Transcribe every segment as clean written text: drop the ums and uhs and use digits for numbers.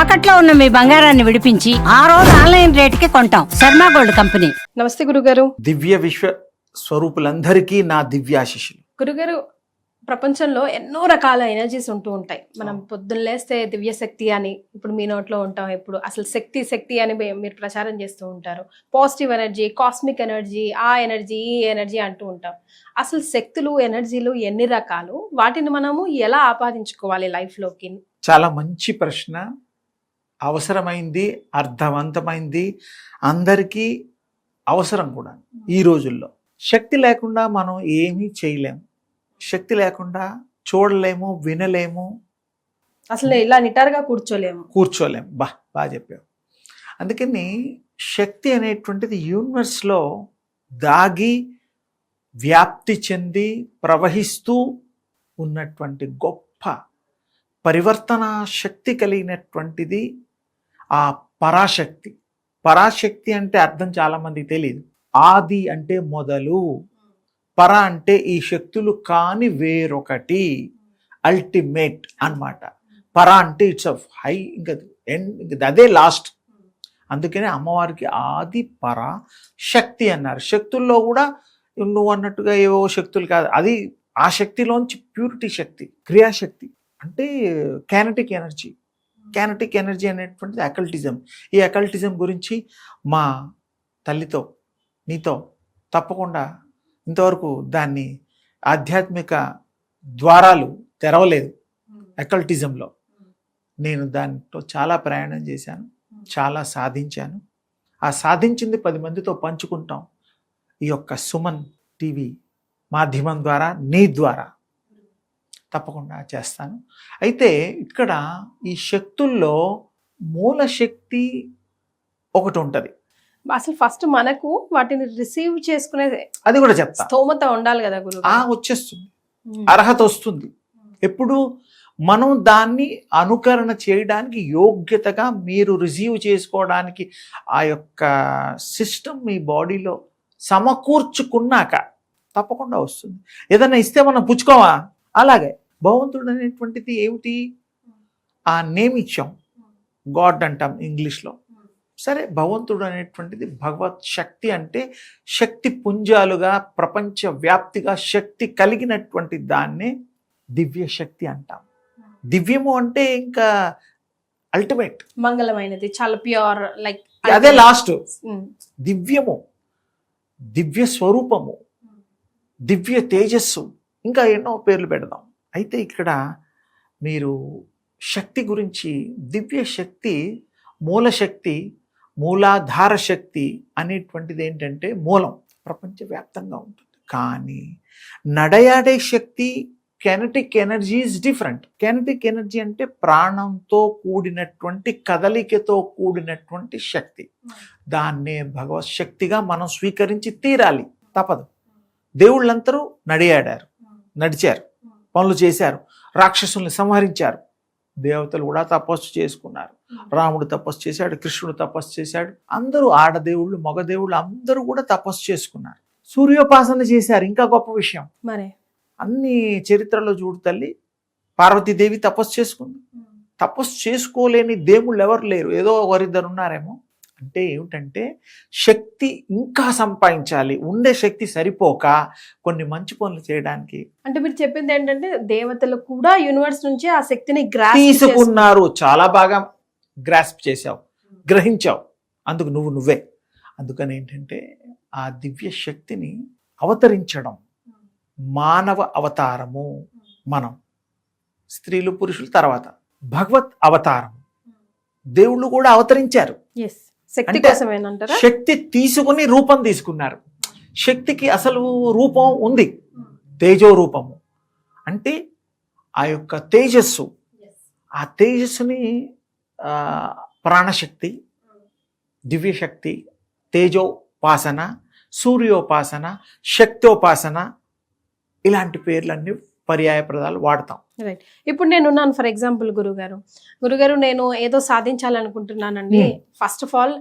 తాకట్లో ఉన్న మీ బంగారాన్ని విడిపించి ఆ రోజు ఆన్లైన్ రేటుకి కొంటాం. Sharma gold company. నమస్తే గురుగారు. దివ్య విశ్వ స్వరూపులందరికీ నా దివ్యాశిష్యులు. గురుగారు, ప్రపంచంలో ఎన్నో రకాల ఎనర్జీస్ ఉంటూ ఉంటాయి. మనం పొద్దున్న లేస్తే దివ్య శక్తి అని ఇప్పుడు మీ నోట్లో ఉంటాం. ఎప్పుడు అసలు శక్తి శక్తి అని మీరు ప్రచారం చేస్తూ ఉంటారు. పాజిటివ్ ఎనర్జీ, కాస్మిక్ ఎనర్జీ, ఆ ఎనర్జీ ఈ ఎనర్జీ అంటూ ఉంటాం. అసలు శక్తులు ఎనర్జీలు ఎన్ని రకాలు, వాటిని మనము ఎలా ఆపాదించుకోవాలి లైఫ్లోకి? చాలా మంచి ప్రశ్న. అవసరమైంది, అర్థవంతమైంది, అందరికీ అవసరం కూడా. ఈ రోజుల్లో శక్తి లేకుండా మనం ఏమీ చేయలేము. శక్తి లేకుండా చూడలేము, వినలేము, అసలు ఇలా నిటారుగా కూర్చోలేము. బాగా చెప్పావు. అందుకని శక్తి అనేటువంటిది యూనివర్స్లో దాగి వ్యాప్తి చెంది ప్రవహిస్తూ ఉన్నటువంటి గొప్ప పరివర్తన శక్తి కలిగినటువంటిది ఆ పరాశక్తి. పరాశక్తి అంటే అర్థం చాలామందికి తెలియదు. ఆది అంటే మొదలు, పర అంటే ఈ శక్తులు కాని వేరొకటి, అల్టిమేట్ అన్నమాట. పర అంటే ఇట్స్ ఆఫ్ హై, ఇంకా అదే లాస్ట్. అందుకనే అమ్మవారికి ఆది పర శక్తి అన్నారు. శక్తుల్లో కూడా నువ్వు అన్నట్టుగా ఏవో శక్తులు కాదు, అది ఆ శక్తిలోంచి ప్యూరిటీ శక్తి, క్రియాశక్తి అంటే కైనెటిక్ ఎనర్జీ. కైనెటిక్ ఎనర్జీ అనేటువంటిది అకల్టిజం. ఈ అకల్టిజం గురించి మా తల్లితో నీతో తప్పకుండా ఇంతవరకు దాన్ని ఆధ్యాత్మిక ద్వారాలు తెరవలేదు. అకల్టిజంలో నేను దాంట్లో చాలా ప్రయాణం చేశాను, చాలా సాధించాను. ఆ సాధించింది 10 మందితో పంచుకుంటాం ఈ యొక్క సుమన్ టీవీ మాధ్యమం ద్వారా, నీ ద్వారా తప్పకుండా చేస్తాను. అయితే ఇక్కడ ఈ శక్తుల్లో మూల శక్తి ఒకటి ఉంటుంది. అసలు ఫస్ట్ మనకు వాటిని రిసీవ్ చేసుకునే అది కూడా చెప్తా, స్తోమత ఉండాలి కదా గురు. వచ్చేస్తుంది, అర్హత వస్తుంది. ఎప్పుడు మనం దాన్ని అనుకరణ చేయడానికి యోగ్యతగా మీరు రిసీవ్ చేసుకోవడానికి ఆ యొక్క సిస్టమ్ మీ బాడీలో సమకూర్చుకున్నాక తప్పకుండా వస్తుంది. ఏదైనా ఇస్తే మనం పుచ్చుకోవా? అలాగే భగవంతుడు అనేటువంటిది ఏమిటి? ఆ నేమ్ ఇచ్చాం, గాడ్ అంటాం ఇంగ్లీష్లో. సరే, భగవంతుడు అనేటువంటిది భగవత్ శక్తి అంటే శక్తి పుంజాలుగా ప్రపంచ వ్యాప్తిగా శక్తి కలిగినటువంటి దాన్నే దివ్య శక్తి అంటాం. దివ్యము అంటే ఇంకా అల్టిమేట్, మంగళమైనది, చాలా ప్యూర్, లైక్ అదే లాస్ట్. దివ్యము, దివ్య స్వరూపము, దివ్య తేజస్సు, ఇంకా ఎన్నో పేర్లు పెడదాం. అయితే ఇక్కడ మీరు శక్తి గురించి, దివ్య శక్తి, మూల శక్తి, మూలాధార శక్తి అనేటువంటిది ఏంటంటే మూలం ప్రపంచవ్యాప్తంగా ఉంటుంది. కానీ నడయాడే శక్తి, kinetic energy is different. Kinetic energy అంటే ప్రాణంతో కూడినటువంటి, కదలికతో కూడినటువంటి శక్తి. దాన్నే భగవత్ శక్తిగా మనం స్వీకరించి తీరాలి, తప్పదు. దేవుళ్ళందరూ నడియాడారు, నడిచారు, పనులు చేశారు, రాక్షసుల్ని సంహరించారు. దేవతలు కూడా తపస్సు చేసుకున్నారు. రాముడు తపస్సు చేశాడు, కృష్ణుడు తపస్సు చేశాడు. అందరూ ఆడదేవుళ్ళు, మగదేవుళ్ళు అందరూ కూడా తపస్సు చేసుకున్నారు. సూర్యోపాసన చేశారు. ఇంకా గొప్ప విషయం, మరి అన్ని చరిత్రలో చూడు తల్లి, పార్వతీదేవి తపస్సు చేసుకుంది. తపస్సు చేసుకోలేని దేవుళ్ళు ఎవరు లేరు, ఏదో ఒకరిద్దరు ఉన్నారేమో. అంటే ఏమిటంటే శక్తి ఇంకా సంపాదించాలి. ఉండే శక్తి సరిపోక కొన్ని మంచి పనులు చేయడానికి. అంటే మీరు చెప్పింది ఏంటంటే దేవతలు కూడా యూనివర్స్ నుంచి ఆ శక్తిని తీసుకున్నారు. చాలా బాగా గ్రాస్ప్ చేసావు, గ్రహించావు. అందుకు నువ్వే. అందుకని ఏంటంటే ఆ దివ్య శక్తిని అవతరించడం, మానవ అవతారము. మనం స్త్రీలు పురుషులు తర్వాత భగవత్ అవతారం. దేవుళ్ళు కూడా అవతరించారు. శక్తి తీసుకుని రూపం తీసుకున్నారు. శక్తికి అసలు రూపం ఉంది, తేజో రూపము. అంటే ఆ యొక్క తేజస్సు, ఆ తేజస్సుని ప్రాణశక్తి, దివ్యశక్తి, తేజోపాసన, సూర్యోపాసన, శక్తోపాసన, ఇలాంటి పేర్లన్నీ పర్యాయ పదాలు వాడతాం. రైట్. ఇప్పుడు నేనున్నాను, ఫర్ ఎగ్జాంపుల్ గురుగారు నేను ఏదో సాధించాలనుకుంటున్నానండి. ఫస్ట్ ఆఫ్ ఆల్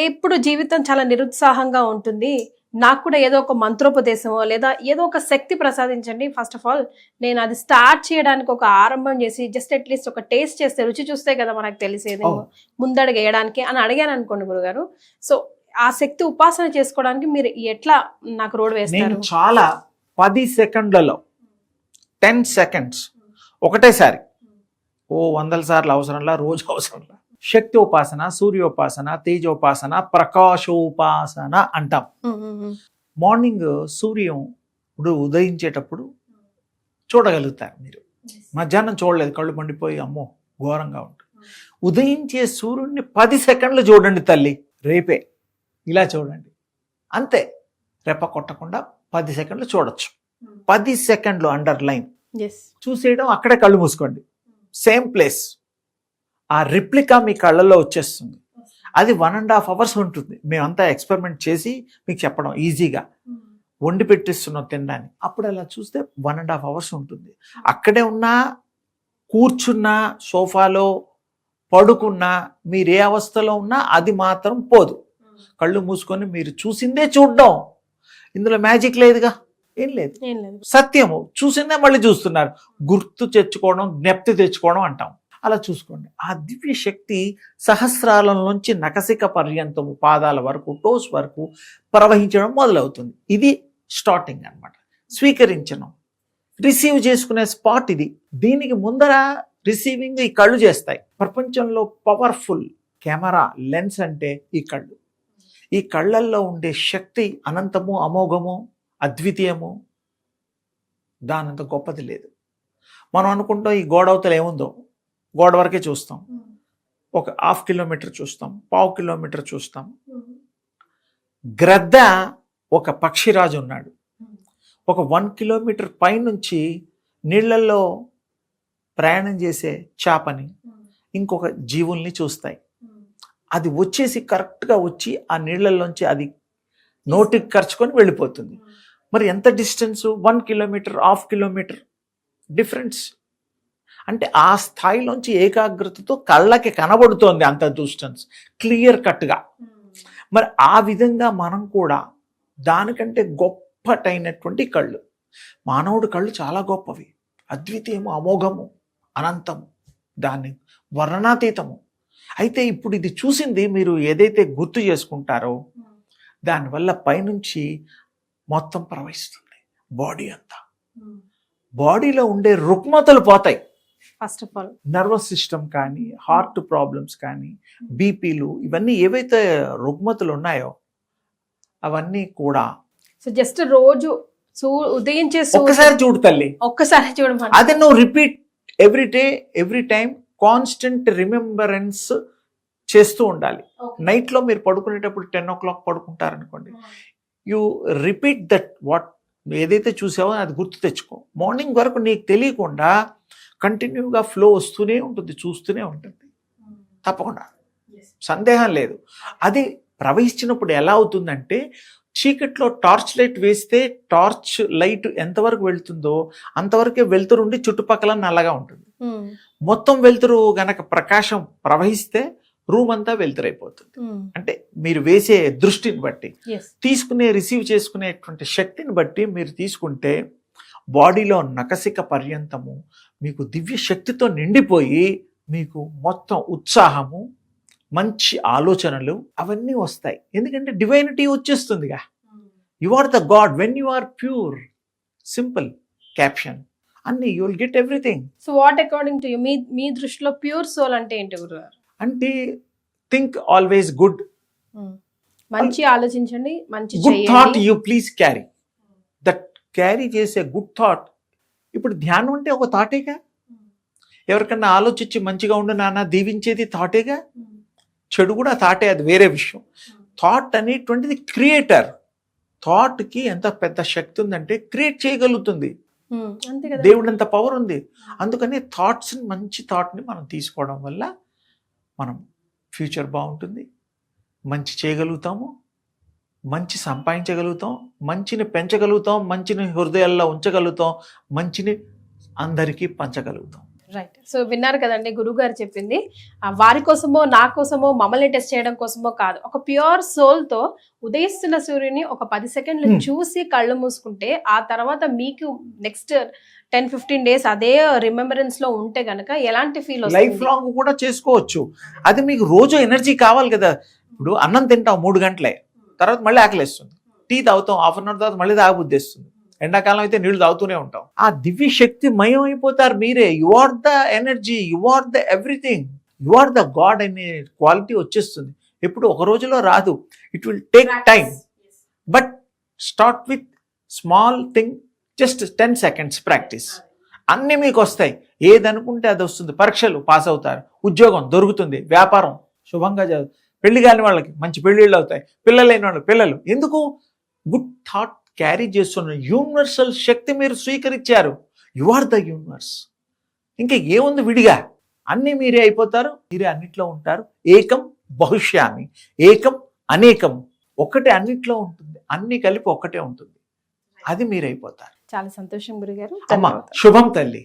ఎప్పుడు జీవితం చాలా నిరుత్సాహంగా ఉంటుంది, నాకు కూడా ఏదో ఒక మంత్రోపదేశమో లేదా ఏదో ఒక శక్తి ప్రసాదించండి. ఫస్ట్ ఆఫ్ ఆల్ నేను అది స్టార్ట్ చేయడానికి ఒక ఆరంభం చేసి జస్ట్ అట్లీస్ట్ ఒక టేస్ట్ చేస్తే, రుచి చూస్తే కదా మనకు తెలిసేది, ముందడుగు వేయడానికి అని అడిగాను అనుకోండి గురుగారు. సో ఆ శక్తి ఉపాసన చేసుకోవడానికి మీరు ఎట్లా నాకు రోడ్ నేను వేస్తారు? చాలా 10 సెకండ్లలో 10 సెకండ్స్ ఒకటేసారి 100 సార్లు అవసరంలా, రోజు అవసరంలా. శక్తి ఉపాసన, సూర్యోపాసన, తేజోపాసన, ప్రకాశోపాసన అంటాం. మార్నింగ్ సూర్యం ఇప్పుడు ఉదయించేటప్పుడు చూడగలుగుతారు మీరు. మధ్యాహ్నం చూడలేదు, కళ్ళు మండిపోయి అమ్మో ఘోరంగా ఉంటుంది. ఉదయించే సూర్యుడిని 10 సెకండ్లు చూడండి తల్లి, రేపే ఇలా చూడండి, అంతే. రెప్ప కొట్టకుండా 10 సెకండ్లు చూడొచ్చు. 10 సెకండ్లు అండర్లైన్ చూసేయడం, అక్కడే కళ్ళు మూసుకోండి, సేమ్ ప్లేస్. ఆ రిప్లికా మీ కళ్ళల్లో వచ్చేస్తుంది. అది 1.5 hours ఉంటుంది. మేమంతా ఎక్స్పెరిమెంట్ చేసి మీకు చెప్పడం ఈజీగా వండి పెట్టిస్తున్నాం తినడానికి. అప్పుడు అలా చూస్తే 1.5 hours ఉంటుంది. అక్కడే ఉన్నా, కూర్చున్నా, సోఫాలో పడుకున్నా, మీరు ఏ అవస్థలో ఉన్నా అది మాత్రం పోదు. కళ్ళు మూసుకొని మీరు చూసిందే చూడడం, ఇందులో మ్యాజిక్ లేదుగా, ఏం లేదు, సత్యము. చూసిందే మళ్ళీ చూస్తున్నారు. గుర్తు తెచ్చుకోవడం, జ్ఞప్తి తెచ్చుకోవడం అంటాం. అలా చూసుకోండి. ఆ దివ్య శక్తి సహస్రాల నుంచి నఖశిఖ పర్యంతము, పాదాల వరకు, టోస్ వరకు ప్రవహించడం మొదలవుతుంది. ఇది స్టార్టింగ్ అన్నమాట. స్వీకరించడం, రిసీవ్ చేసుకునే స్పాట్ ఇది. దీనికి ముందర రిసీవింగ్ ఈ కళ్ళు చేస్తాయి. ప్రపంచంలో పవర్ఫుల్ కెమెరా లెన్స్ అంటే ఈ కళ్ళు. ఈ కళ్ళల్లో ఉండే శక్తి అనంతము, అమోఘము, అద్వితీయము, దానంత గొప్పది లేదు. మనం అనుకుంటాం ఈ గోడ అవతల ఏముందో, గోడ వరకే చూస్తాం. ఒక 1/2 కిలోమీటర్ చూస్తాం, 1/4 కిలోమీటర్ చూస్తాం. గ్రద్ద ఒక పక్షిరాజు ఉన్నాడు. ఒక 1 కిలోమీటర్ పైనుంచి నీళ్లలో ప్రయాణం చేసే చేపని, ఇంకొక జీవుల్ని చూస్తాయి. అది వచ్చేసి కరెక్ట్గా వచ్చి ఆ నీళ్లలోంచి అది నోటికి ఖర్చుకొని వెళ్ళిపోతుంది. మరి ఎంత డిస్టెన్స్? 1 kilometre, 1/2 kilometre difference. అంటే ఆ స్థాయిలోంచి ఏకాగ్రతతో కళ్ళకి కనబడుతోంది అంత డిస్టెన్స్, క్లియర్ కట్గా. మరి ఆ విధంగా మనం కూడా దానికంటే గొప్పటైనటువంటి కళ్ళు. మానవుడి కళ్ళు చాలా గొప్పవి, అద్వితీయము, అమోఘము, అనంతము, దాన్ని వర్ణనాతీతము. అయితే ఇప్పుడు ఇది చూసింది మీరు ఏదైతే గుర్తు చేసుకుంటారో దానివల్ల పైనుంచి మొత్తం ప్రవహిస్తుంది బాడీ అంతా. బాడీలో ఉండే రుగ్మతలు పోతాయి. First of all nervous system కానీ, హార్ట్ ప్రాబ్లమ్స్ కానీ, బీపీలు, ఇవన్నీ ఏవైతే రుగ్మతలు ఉన్నాయో అవన్నీ కూడా. సో జస్ట్ రోజు ఉదయించే ఒక్కసారి చూడు తల్లి, ఒక్కసారి చూడమని. అదే నువ్వు repeat every day, every time, constant remembrance చేస్తూ ఉండాలి. నైట్లో మీరు పడుకునేటప్పుడు 10 o'clock పడుకుంటారనుకోండి, యూ రిపీట్ దట్ వాట్ ఏదైతే చూసావో అది గుర్తు తెచ్చుకో. మార్నింగ్ వరకు నీకు తెలియకుండా కంటిన్యూగా ఫ్లో వస్తూనే ఉంటుంది, చూస్తూనే ఉంటుంది, తప్పకుండా, సందేహం లేదు. అది ప్రవహించినప్పుడు ఎలా అవుతుందంటే, చీకట్లో టార్చ్ లైట్ వేస్తే టార్చ్ లైట్ ఎంతవరకు వెళ్తుందో అంతవరకే వెలుతురుండి చుట్టుపక్కల నల్లగా ఉంటుంది. మొత్తం వెలుతురు గనక ప్రకాశం ప్రవహిస్తే రూమ్ అంతా వెలుతురైపోతుంది. అంటే మీరు వేసే దృష్టిని బట్టి, తీసుకునే రిసీవ్ చేసుకునేటువంటి శక్తిని బట్టి మీరు తీసుకుంటే బాడీలో నఖశిఖ పర్యంతము మీకు దివ్య శక్తితో నిండిపోయి మీకు మొత్తం ఉత్సాహము, మంచి ఆలోచనలు అవన్నీ వస్తాయి. ఎందుకంటే డివైనిటీ వచ్చేస్తుందిగా. You are the God when you are pure. Simple caption అన్ని, you will get everything. So what according to you, మీ దృష్టిలో ప్యూర్ సోల్ అంటే ఏంటి గురుగారు? అంటే థింక్ ఆల్వేస్ గుడ్. మంచి ఆలోచించండి, మంచి good thought you please carry. That carry చేసే గుడ్ థాట్. ఇప్పుడు ధ్యానం అంటే ఒక థాటేగా. ఎవరికన్నా ఆలోచించి మంచిగా ఉండు నాన్న దీవించేది థాటేగా. చెడు కూడా థాటే, అది వేరే విషయం. థాట్ అనేటువంటిది క్రియేటర్. థాట్కి ఎంత పెద్ద శక్తి ఉందంటే క్రియేట్ చేయగలుగుతుంది. దేవుడంత పవర్ ఉంది. అందుకని థాట్స్ని, మంచి థాట్ని మనం తీసుకోవడం వల్ల మనం ఫ్యూచర్ బాగుంటుంది, మంచి చేయగలుగుతాము, మంచి సంపాదించగలుగుతాం, మంచిని పెంచగలుగుతాం, మంచిని హృదయాల్లో ఉంచగలుగుతాం, మంచిని అందరికీ పంచగలుగుతాం. రైట్. సో విన్నారు కదండి గురువు గారు చెప్పింది. వారి కోసమో నా కోసమో మమ్మల్ని టెస్ట్ చేయడం కోసమో కాదు. ఒక ప్యూర్ సోల్ తో ఉదయిస్తున్న సూర్యుని ఒక 10 సెకండ్లు చూసి కళ్ళు మూసుకుంటే ఆ తర్వాత మీకు నెక్స్ట్ 10-15 డేస్ అదే రిమెంబరెన్స్ లో ఉంటే గనక ఎలాంటి ఫీల్ లైఫ్ లాంగ్ కూడా చేసుకోవచ్చు. అది మీకు రోజు ఎనర్జీ కావాలి కదా. ఇప్పుడు అన్నం తింటాం 3 గంటలే, తర్వాత మళ్ళీ ఆకలిస్తుంది. టీ తాగుతాం, హాఫ్ అన్ అవర్ తర్వాత మళ్ళీ తాగబుద్ధిస్తుంది. ఎండాకాలం అయితే నీళ్లు తాగుతూనే ఉంటాం. ఆ దివ్య శక్తి మయం అయిపోతారు మీరే. You are the energy, you are the everything, you are the God అనే క్వాలిటీ వచ్చేస్తుంది. ఎప్పుడు ఒక రోజులో రాదు. It will take time, but start with small thing, just 10 seconds practice. అన్నీ మీకు వస్తాయి. ఏదనుకుంటే అది వస్తుంది. పరీక్షలు పాస్ అవుతారు, ఉద్యోగం దొరుకుతుంది, వ్యాపారం శుభంగా జరుగుతుంది, పెళ్లి కాని వాళ్ళకి మంచి పెళ్ళిళ్ళు అవుతాయి, పిల్లలు లేని వాళ్ళకి పిల్లలు. ఎందుకు? గుడ్ థాట్ క్యారీ చేస్తున్న యూనివర్సల్ శక్తి మీరు స్వీకరించారు. You are the universe. ఇంకా ఏముంది విడిగా? అన్నీ మీరే అయిపోతారు, మీరే అన్నిట్లో ఉంటారు. ఏకం బహుశ్యామి, ఏకం అనేకం. ఒకటే అన్నిట్లో ఉంటుంది, అన్ని కలిపి ఒక్కటే ఉంటుంది. అది మీరైపోతారు. చాలా సంతోషం గురుగారు. అమ్మా శుభం తల్లి.